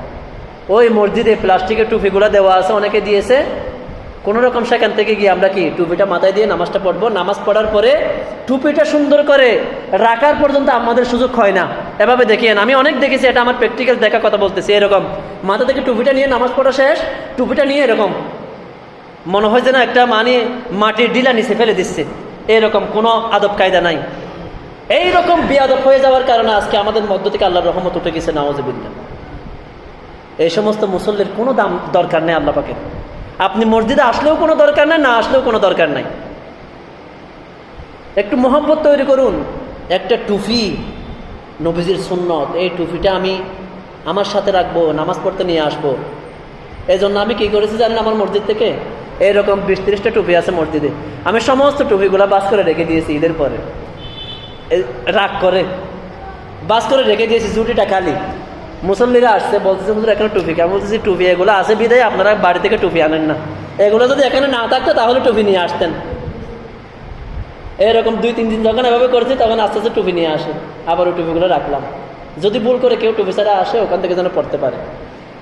A: ওই মসজিদে প্লাস্টিকের টুপিগুলো দেওয়া আছে, অনেকে দিয়েছে, কোনো রকম সেখান থেকে গিয়ে আমরা কি টুপিটা মাথায় দিয়ে নামাজটা পড়বো, নামাজ পড়ার পরে টুপিটা সুন্দর করে রাখার পর্যন্ত আমাদের সুযোগ হয় না। এভাবে দেখিয়েন, আমি অনেক দেখেছি, এটা আমার প্র্যাকটিক্যাল দেখা কথা বলতেছি। এরকম মাথা থেকে টুপিটা নিয়ে নামাজ পড়া শেষ, টুপিটা নিয়ে এরকম মনে হয় যেন একটা মাটির ডিলা নিচে ফেলে দিচ্ছে, এরকম কোনো আদব কায়দা নাই। এইরকম বেয়াদব হয়ে যাওয়ার কারণে আজকে আমাদের মধ্য থেকে আল্লাহর রহমত উঠে গেছে, নাউযুবিল্লাহ। এই সমস্ত মুসল্লির কোনো দাম দরকার নেই আল্লাহ পাকের। আপনি মসজিদে আসলেও কোনো দরকার নাই, না আসলেও কোনো দরকার নাই। একটু মহব্বত তৈরি করুন। একটা টুপি নবীজির সুন্নত, এই টুপিটা আমি আমার সাথে রাখবো, নামাজ পড়তে নিয়ে আসবো। এই জন্য আমি কি করেছি জানেন, আমার মসজিদ থেকে এইরকম 20-30টা টুপি আছে মসজিদে, আমি সমস্ত টুপিগুলা বাস করে রেখে দিয়েছি। ঈদের পরে রাগ করে বাস করে রেখে দিয়েছি, জুটিটা খালি। মুসল্লিরা আসছে, বলতেছে হুজুর এখানে টুপি কেমন? বলতেছি টুপি এগুলো আছে বিদায় আপনারা বাড়ি থেকে টুপি আনেন না, এগুলো যদি এখানে না থাকতো তাহলে টুপি নিয়ে আসতেন। এরকম 2-3 দিন যখন এভাবে করেছি, তখন আস্তে আস্তে টুপি নিয়ে আসে, আবার ওই টুপিগুলো রাখলাম। যদি ভুল করে কেউ টুপি ছাড়া আসে, ওখান থেকে যেন পড়তে পারে,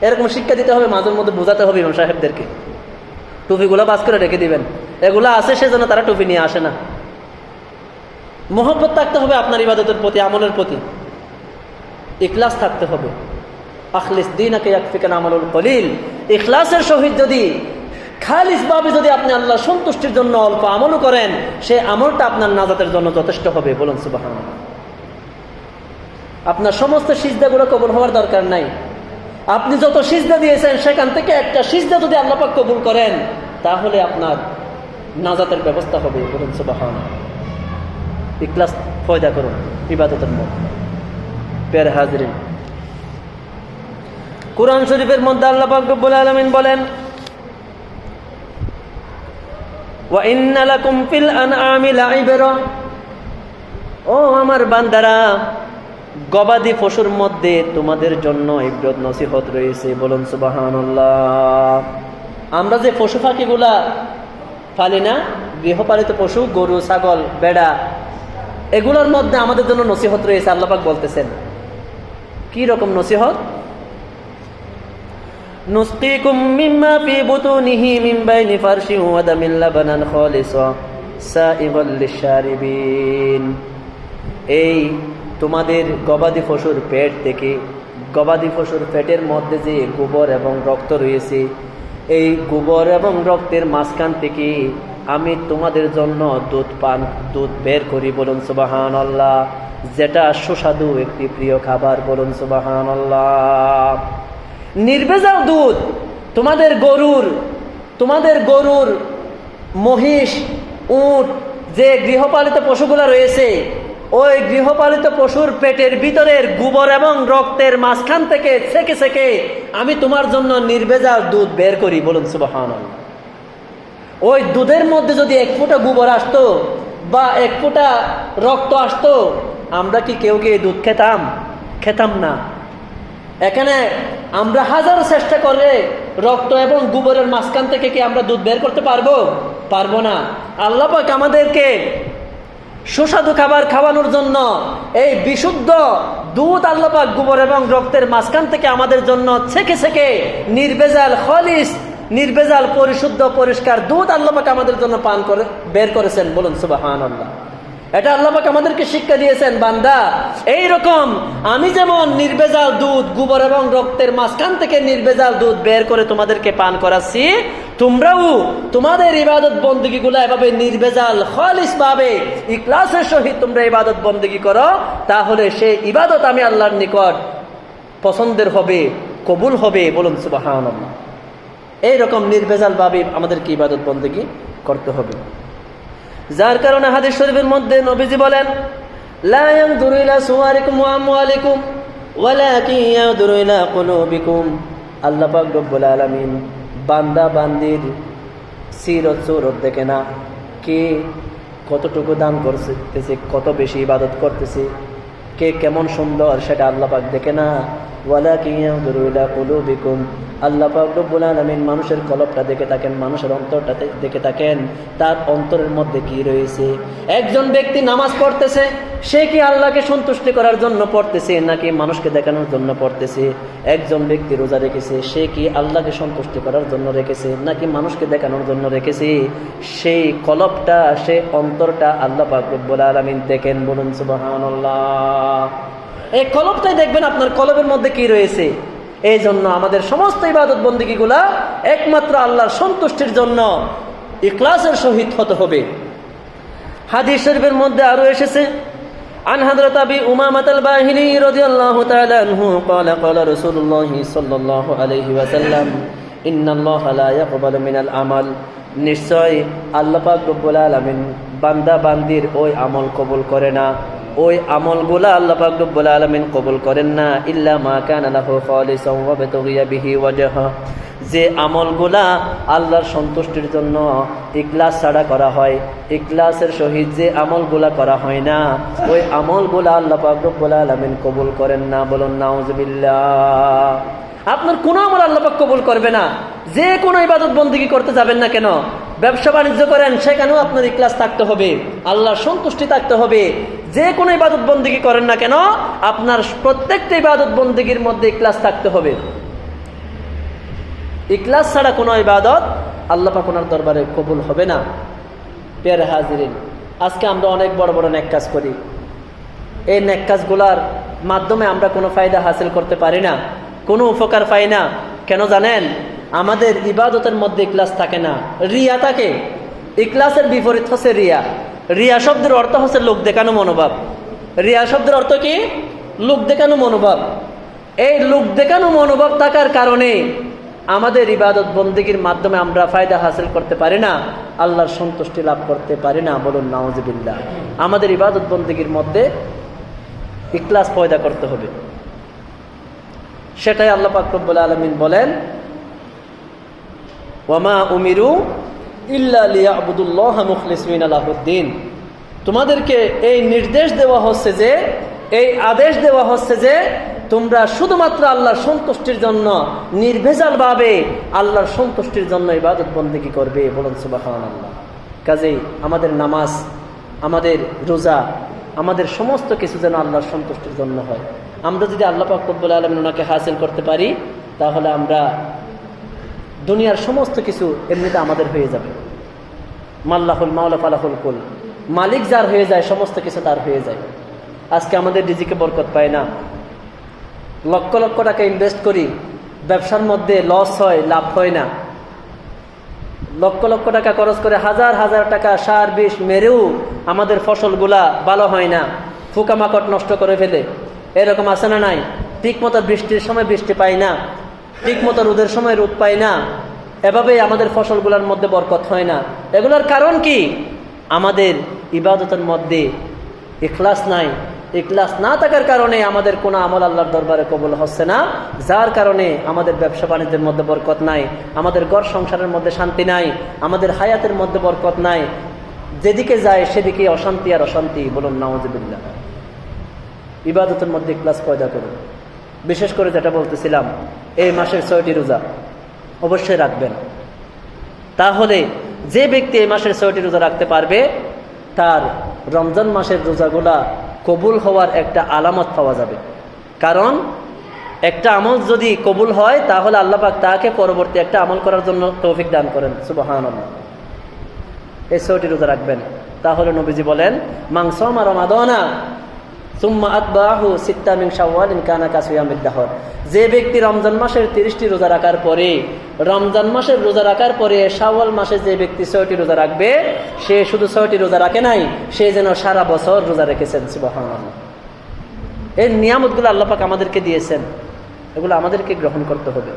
A: এরকম শিক্ষা দিতে হবে, মাঝে মধ্যে বোঝাতে হবে ইমাম সাহেবদেরকে। টুপিগুলো বাস করে রেখে দিবেন, এগুলো আছে সেজন্য তারা টুপি নিয়ে আসে না। মোহব্বত থাকতে হবে আপনার ইবাদতের প্রতি, আমলের প্রতি, ইখলাস থাকতে হবে। আখলিস দীনাকা ইয়াকফিকা আমালুল কলিল, ইখলাসের সহিত যদি খালিসভাবে যদি আপনি আল্লাহ সন্তুষ্টির জন্য অল্প আমলও করেন, সেই আমলটা আপনার নাজাতের জন্য যথেষ্ট হবে। বলুন সুবহানাল্লাহ। আপনার সমস্ত সিজদাগুলো কবুল হওয়ার দরকার নাই। আপনি যত সিজদা দিয়েছেন সেখান থেকে একটা সিজদা যদি আল্লাহ পাক কবুল করেন, তাহলে আপনার নাজাতের ব্যবস্থা হবে। বলুন সুবহানাল্লাহ। ইখলাস পয়দা করুন ইবাদতের মধ্যে। প্রিয় হাজিরিন, কুরআন শরীফের মধ্যে আল্লাহ পাক রব্বুল আলামিন বলেন, ওয়া ইন্না লাকুম ফিল আনআমি লাইবরা, ও আমার বান্দারা, গবাদি পশুর মধ্যে তোমাদের জন্য ইবরত নসিহত রয়েছে। বলুন সুবহানাল্লাহ। আমরা যে পশু পাখিগুলা পালি না, গৃহপালিত পশু, গরু, ছাগল, ভেড়া, এগুলোর মধ্যে আমাদের জন্য নসিহত রয়েছে। আল্লাহ পাক বলতেছেন, কি রকম নসিহত? নুসকিকুম মিম্মা ফি বুতুনিহি মিন বাইনি ফারশিন ওয়া দামিন লাবানান খালিসা সাইগাল লিশারিবিন। এই তোমাদের গবাদি পশুর পেট থেকে, গবাদি পশুর পেটের মধ্যে যে গোবর এবং রক্ত রয়েছে, এই গোবর এবং রক্তের মাঝখান থেকে আমি তোমাদের জন্য দুধ বের করি। বলুন সুবহানাল্লাহ। যেটা সুস্বাদু একটি প্রিয় খাবার। বলুন সুবহানাল্লাহ। নির্ভেজাল দুধ তোমাদের গরুর, মহিষ, উট, যে গৃহপালিত পশুগুলো রয়েছে, ওই গৃহপালিত পশুর পেটের ভিতরের গোবর এবং রক্তের মাঝখান থেকে ছেঁকে ছেঁকে আমি তোমার জন্য নির্ভেজাল দুধ বের করি। বলুন সুবহানাল্লাহ। ওই দুধের মধ্যে যদি 1 ফোঁটা গোবর আসতো বা 1 ফোঁটা রক্ত আসতো, আমরা কি কেউ এই দুধ খেতাম না। এখানে আমরা হাজারো চেষ্টা করে রক্ত এবং গোবরের মাঝখান থেকে কি আমরা দুধ বের করতে পারবো না। আল্লাহ পাক আমাদেরকে সুস্বাদু খাবার খাওয়ানোর জন্য এই বিশুদ্ধ দুধ আল্লাহ পাক গোবর এবং রক্তের মাঝখান থেকে আমাদের জন্য ছেঁকে ছেঁকে নির্ভেজাল পরিশুদ্ধ পরিষ্কার দুধ আল্লাহ পাক আমাদের জন্য বের করেছেন। বলুন সুবহানাল্লাহ। এটা আল্লাহ পাক আমাদেরকে শিক্ষা দিয়েছেন, বান্দা, এই রকম আমি যেমন নির্ভেজাল দুধ গোবর এবং রক্তের মাঝখান থেকে নির্ভেজাল দুধ বের করে তোমাদেরকে পান করাচ্ছি, তোমরাও তোমাদের ইবাদত বন্দেগীগুলো এভাবে নির্ভেজাল খালিস ভাবে ইখলাসের সহিত তোমরা ইবাদত বন্দেগী করো, তাহলে সেই ইবাদত আমি আল্লাহর নিকট পছন্দের হবে, কবুল হবে। বলুন সুবহানাল্লাহ। এইরকম নির্ভেজাল ভাবে আমাদেরকে ইবাদত বন্দেগী করতে হবে। যার কারণে হাদিস শরীফের মধ্যে নবীজি বলেন, লা ইয়ানজুরু ইলা সুওয়ারিকুম ওয়া আমওয়ালিকুম ওয়ালাকিন ইয়ানজুরু ইলা কুলুবিকুম। আল্লাহ পাক রব্বুল আলামিন বান্দা বান্দির সিরত সুরত দেখে না, কে কতটুকু দান করতেছি, কত বেশি ইবাদত করতেছি, কে কেমন সুন্দর সেটা আল্লাহ পাক দেখে না। ওয়ালাকিন ইয়ানজুরু ইলা কুলুবিকুম, আল্লাহ পাক রব্বুল আলামিন মানুষের কলবটা দেখে থাকেন, মানুষের অন্তরটা দেখে থাকেন, তার অন্তরের মধ্যে কি রয়েছে। একজন ব্যক্তি নামাজ পড়তেছে, সে কি আল্লাহকে সন্তুষ্টি করার জন্য পড়তেছে নাকি মানুষকে দেখানোর জন্য পড়তেছে? একজন ব্যক্তি রোজা রেখেছে, সে কি আল্লাহকে সন্তুষ্টি করার জন্য রেখেছে নাকি মানুষকে দেখানোর জন্য রেখেছে? সেই কলবটা, সেই অন্তরটা আল্লাহ পাক রব্বুল আলামিন দেখেন। বলুন সুবহানাল্লাহ। এই কলবটাই দেখবেন আপনার কলবের মধ্যে কি রয়েছে। এই জন্য আমাদের সমস্ত ইবাদত বন্দেগীগুলা একমাত্র আল্লাহর সন্তুষ্টির জন্য ইখলাসের সহিত হতে হবে। হাদিস শরীফের মধ্যে আরো এসেছে, আন হযরত আবি উমামাহ আল-বাহিলি রাদিয়াল্লাহু তাআলা আনহু قال قال رسول الله صلى الله عليه وسلم ان الله لا يقبل من العمل, নিশ্চয় আল্লাহ পাক রব্বুল আলামিন বান্দা বান্দির ওই আমল কবুল করে না, ওই আমলগুলা আল্লাহ পাক রব্বুল আলামিন কবুল করেন না, ইল্লা মা কানা লাহু খালিসান ওয়া বিতাগিয়া বিহি ওয়াজহা, যে আমলগুলা আল্লাহর সন্তুষ্টির জন্য ইখলাস ছাড়া করা হয়, ইখলাসের সহিত যে আমলগুলা করা হয় না, ওই আমলগুলা আল্লাহ পাক রব্বুল আলামিন কবুল করেন না। বলুন নাউজুবিল্লাহ। আপনার কোনো আমল আল্লাহ পাক কবুল করবে না। যে কোনো ইবাদত বন্দেগী করতে যাবেন না কেন, ব্যবসা বাণিজ্য করেন, সেখানেও আপনার ইখলাস থাকতে হবে, আল্লাহর সন্তুষ্টি থাকতে হবে। যে কোনো ইবাদত বন্দেগী করেন না কেন, আপনার প্রত্যেকটা ইবাদত বন্দেগীর মধ্যে ইখলাস থাকতে হবে। ইখলাস ছাড়া কোনো ইবাদত আল্লাহ পাক ওনার দরবারে কবুল হবে না। প্রিয় হাজিরিন, আজকে আমরা অনেক বড় বড় নেক কাজ করি, এই নেক কাজগুলার মাধ্যমে আমরা কোনো ফায়দা হাসিল করতে পারি না, কোনো উপকার পাই না। কেন জানেন? আমাদের ইবাদতের মধ্যে ইখলাস থাকে না, রিয়া থাকে। ইখলাসের বিপরীত হচ্ছে রিয়া। রিয়া শব্দের অর্থ হচ্ছে লোক দেখানো মনোভাব। রিয়া শব্দের অর্থ কি? লোক দেখানো মনোভাব। এই লোক দেখানো মনোভাব থাকার কারণে আমাদের ইবাদত বন্দেগীর মাধ্যমে আমরা ফায়দা হাসিল করতে পারি না, আল্লাহর সন্তুষ্টি লাভ করতে পারি না। বলুন নাউজুবিল্লাহ। আমাদের ইবাদত বন্দেগীর মধ্যে ইখলাস পয়দা করতে হবে। সেটাই আল্লাহ পাক রব্বুল আলামিন বলেন, ওয়ামা উমিরু ইল্লা লিয়াবুদুল্লাহ মুখলিসিনা লাহুদ্দিন। তোমাদেরকে এই নির্দেশ দেওয়া হচ্ছে যে, এই আদেশ দেওয়া হচ্ছে যে তোমরা শুধুমাত্র আল্লাহর সন্তুষ্টির জন্য নির্ভেজাল ভাবে আল্লাহর সন্তুষ্টির জন্য ইবাদত বন্দেগী করবে। বলুন সুবহানাল্লাহ। কাজেই আমাদের নামাজ, আমাদের রোজা, আমাদের সমস্ত কিছু যেন আল্লাহর সন্তুষ্টির জন্য হয়। আমরা যদি আল্লাহ পাক রব্বুল আলামিন ওনাকে হাসিল করতে পারি, তাহলে আমরা দুনিয়ার সমস্ত কিছু এমনিতে আমাদের হয়ে যাবে। মাল্লাহুল মাওলা ফালাহুল কুল, মালিক যার হয়ে যায় সমস্ত কিছু তার হয়ে যায়। আজকে আমাদের রিজিকে বরকত পায় না, লক্ষ লক্ষ টাকা ইনভেস্ট করি, ব্যবসার মধ্যে লস হয়, লাভ হয় না। লক্ষ লক্ষ টাকা খরচ করে হাজার হাজার টাকা সার বিষ মেরেও আমাদের ফসলগুলা ভালো হয় না, পোকামাকড় নষ্ট করে ফেলে। এরকম আছে না নাই? ঠিক মতো বৃষ্টির সময় বৃষ্টি পাই না, ঠিক মতো রোদের সময় রোদ পাই না, এভাবেই আমাদের ফসলগুলোর মধ্যে বরকত হয় না। এগুলোর কারণ কি? আমাদের ইবাদতের মধ্যে ইখলাস নাই। ইখলাস না থাকার কারণে আমাদের কোনো আমল আল্লাহর দরবারে কবুল হচ্ছে না, যার কারণে আমাদের ব্যবসা বাণিজ্যের মধ্যে বরকত নাই, আমাদের ঘর সংসারের মধ্যে শান্তি নাই, আমাদের হায়াতের মধ্যে বরকত নাই। যেদিকে যায় সেদিকে অশান্তি আর অশান্তি। বলুন নাউজুবিল্লাহ। ইবাদতের মধ্যে ইখলাস পয়দা করুন। বিশেষ করে যেটা বলতেছিলাম, এই মাসের 6টি রোজা অবশ্যই রাখবেন। তাহলে যে ব্যক্তি এই মাসের 6টি রোজা রাখতে পারবে, তার রমজান মাসের রোজাগুলা কবুল হওয়ার একটা আলামত পাওয়া যাবে। কারণ একটা আমল যদি কবুল হয়, তাহলে আল্লাহ পাক তাকে পরবর্তী একটা আমল করার জন্য তৌফিক দান করেন। সুবহানাল্লাহ। এই 6টি রোজা রাখবেন। তাহলে নবীজি বলেন, মান সামা রমাদানা সুম্মা আতবাহু সিত্তা মিন শাওয়ালিন কানা কাসিয়ামিদ দাহর। যে ব্যক্তি রমজান মাসের 30টি রোজা রাখার পরে, রমজান মাসের রোজা রাখার পরে শাওয়াল মাসে যে ব্যক্তি 6টি রোজা রাখবে, সে শুধু 6টি রোজা রাখে নাই, সে যেন সারা বছর রোজা রেখেছেন। সুবহানাল্লাহ। এই নিয়ামতগুলো আল্লাহ পাক আমাদেরকে দিয়েছেন, এগুলো আমাদেরকে গ্রহণ করতে হবে।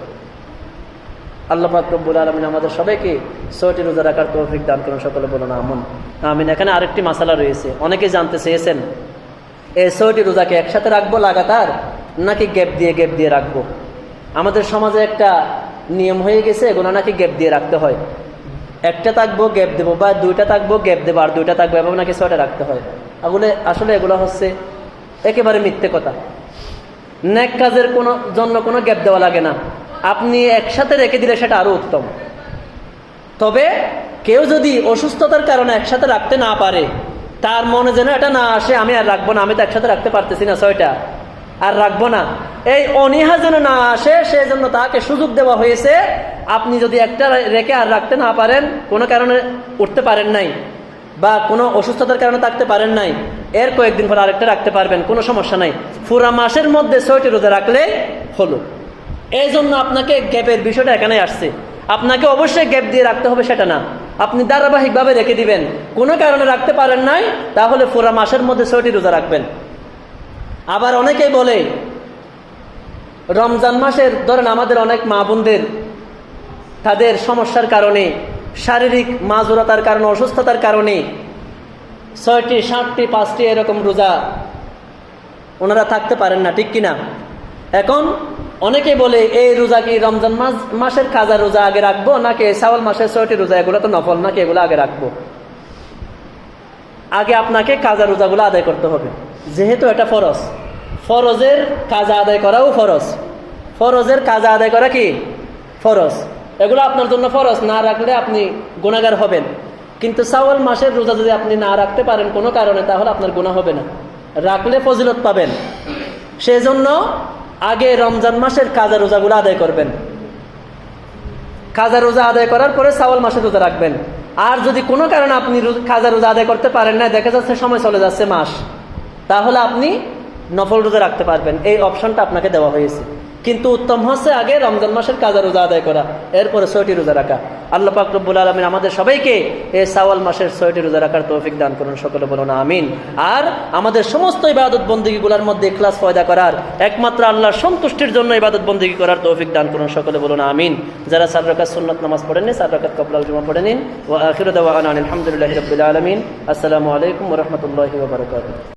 A: আল্লাহ পাক রব্বুল আলামিন আমাদের সবাইকে 6টি রোজা রাখার তৌফিক দান করুন। সকলে বলুন আমিন। আমিন। এখানে আরেকটি মাসালা রয়েছে, অনেকে জানতে চেয়েছেন, এই 6টি রোজাকে একসাথে রাখবো লাগাতার, নাকি গ্যাপ দিয়ে রাখবো? আমাদের সমাজে একটা নিয়ম হয়ে গেছে, এগুলো নাকি গ্যাপ দিয়ে রাখতে হয়। একটা থাকবো গ্যাপ দেবো, বা দুইটা থাকবো গ্যাপ দেবো, আর দুইটা থাকবো, এভাবে নাকি 6টা রাখতে হয়। আসলে এগুলো হচ্ছে একেবারে মিথ্যে কথা। নেক কাজের জন্য কোনো গ্যাপ দেওয়া লাগে না, আপনি একসাথে রেখে দিলে সেটা আরো উত্তম। তবে কেউ যদি অসুস্থতার কারণে একসাথে রাখতে না পারে, তার মনে যেন এটা না আসে আমি আর রাখবো না, আমি তো একসাথে রাখতে পারতেছি না 6টা, আর রাখবো না, এই অনীহা যেন না আসে, সেই জন্য তাকে সুযোগ দেওয়া হয়েছে। আপনি যদি একটা রেখে আর রাখতে না পারেন, কোনো কারণে উঠতে পারেন নাই, বা কোনো অসুস্থতার কারণে থাকতে পারেন নাই, এর কয়েকদিন পর আরেকটা রাখতে পারবেন, কোনো সমস্যা নাই। পুরা মাসের মধ্যে 6টি রোজা রাখলে হলো। এই জন্য আপনাকে গ্যাপের বিষয়টা এখানে আসছে। আপনাকে অবশ্যই গ্যাপ দিয়ে রাখতে হবে সেটা না, আপনি ধারাবাহিকভাবে রেখে দিবেন। কোনো কারণে রাখতে পারেন নাই, তাহলে পুরা মাসের মধ্যে 6টি রোজা রাখবেন। আবার অনেকেই বলে রমজান মাসের, ধরেন আমাদের অনেক মা বোনদের তাদের সমস্যার কারণে, শারীরিক মাজুরতার কারণে, অসুস্থতার কারণে 6টি, 7টি, 5টি এরকম রোজা ওনারা থাকতে পারেন না, ঠিক কিনা? এখন অনেকে বলে এই রোজা কি রমজান মাসের কাজা রোজা আগে রাখবো, নাকি শাওয়াল মাসের 6টি রোজা, এগুলো তো নফল, নাকি এগুলো আগে রাখবো? আগে আপনাকে কাজা রোজাগুলো আদায় করতে হবে, যেহেতু এটা ফরজ। ফরজের কাজা আদায় করাও ফরজ, ফরজের কাজা আদায় করা কি ফরজ, এগুলো আপনার জন্য ফরজ। না রাখলে আপনি গুনাহগার হবেন। কিন্তু শাওয়াল মাসের রোজা যদি আপনি না রাখতে পারেন কোনো কারণে, তাহলে আপনার গুনাহ হবে না, রাখলে ফজিলত পাবেন। সেজন্য আগে রমজান মাসের কাজা রোজাগুলো আদায় করবেন, কাজা রোজা আদায় করার পরে শাওয়াল মাসের রোজা রাখবেন। আর যদি কোনো কারণে আপনি কাজা রোজা আদায় করতে পারেন না, দেখা যাচ্ছে সময় চলে যাচ্ছে মাস, তাহলে আপনি নফল রোজা রাখতে পারবেন। এই অপশনটা আপনাকে দেওয়া হয়েছে। কিন্তু উত্তম হচ্ছে আগে রমজান মাসের কাজা রোজা আদায় করা, এরপরে 6টি রোজা রাখা। আল্লাহ পাক রব্বুল আলামিন আমাদের সবাইকে এই শাওয়াল মাসের 6টি রোজা রাখার তৌফিক দান করুন, সকলে বলুন আমিন। আর আমাদের সমস্ত ইবাদত বন্দেগীগুলোর মধ্যে ইখলাস পয়দা করার, একমাত্র আল্লাহর সন্তুষ্টির জন্য ইবাদত বন্দেগী করার তৌফিক দান করুন, সকলে বলুন আমিন। যারা 4 রাকাত সুন্নাত নামাজ পড়েননি, 4 রাকাত ক্বাবলাল জুমা পড়ে নিন। ওয়া আখিরু দাওয়ানা আলহামদুলিল্লাহি রাব্বিল আলামিন। আসসালামু আলাইকুম ওয়া রাহমাতুল্লাহি ওয়া বারাকাতুহু।